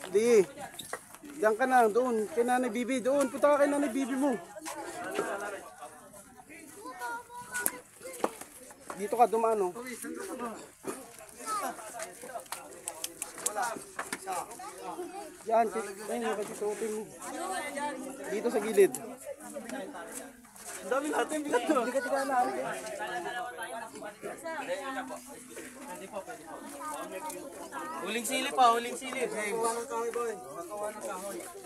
Di. Diyan ka na, doon. Kay Nanay Bibi, doon. Punta ka kay Nanay Bibi mo. Dito ka, dumano. Yan, ayun, nakasuotin mo. Dito sa gilid. Ang dami natin, bigat to. Hindi ka tigala. Huling sili pa, huling sili.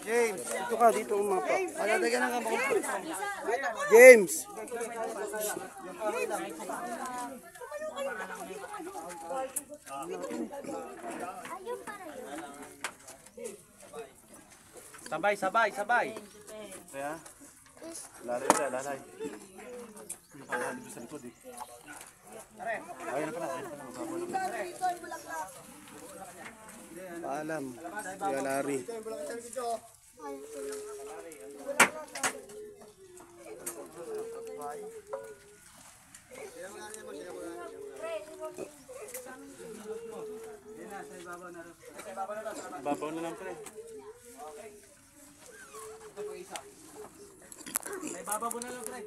James, dito ka, dito umapa. Alalagan ng kamay. James. Sabay, sabay, sabay. Kaya, lalay ka, lalay. Yung pala, hindi sa likod eh. Ayun na pala, magkabulog. Paalam. Kaya lari. Babaw na lang pre. May bababo na lang, pre.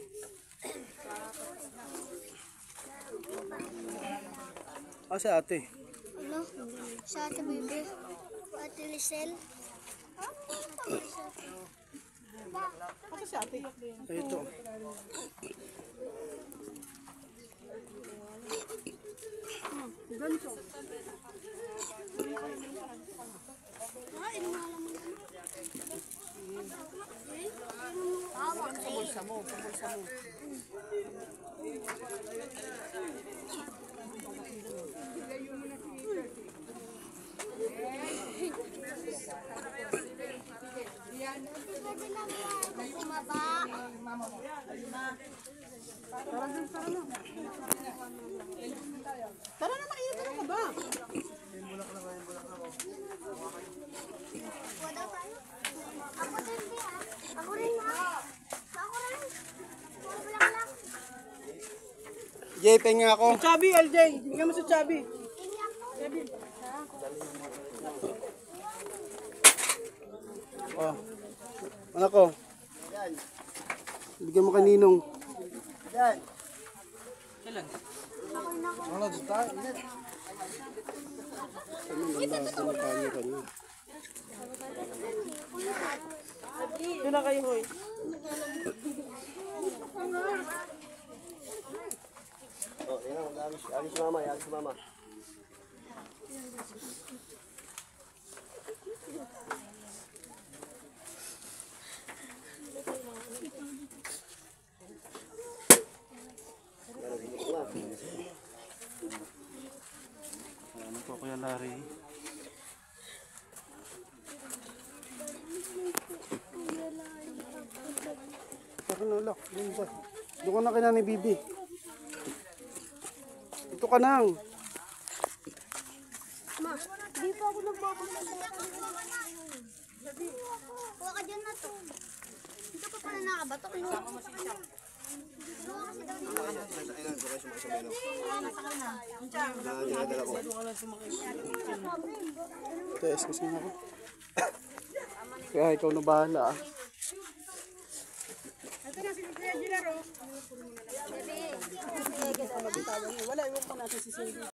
Si ate. Ano? Sa ate Bibi. Ate Lisel. Ito. Ganito. Pamulsa mo, pamulsa mo. Tara na, mainit ka ba? Ako din, ako rin na. Ako rin. Bulaklak. Jay, penga ako. Chubby, LJ. Bigyan mo sa Chubby. Oh. Anak ko. Bigyan mo kaninong. Kailan? Ano, dito? Ito na kayo, hoy. Oh, yan ang alis si mama, alis si mama. Ano po Kuya Larry? Saka na, lock. Doon ka na kay Nanay Bibi. Ito ka nang. Ma, di pa ako nagpapagod. Kuha ka dyan na to. Dito pa pala nakabato. Kinuha ko sa kanya. Kinuha kasi daw dito. Test kasi ako. Kaya ikaw na bahala ah. Ito na si Kuya Gilaro. Wala, iwan ko natin si Cindy.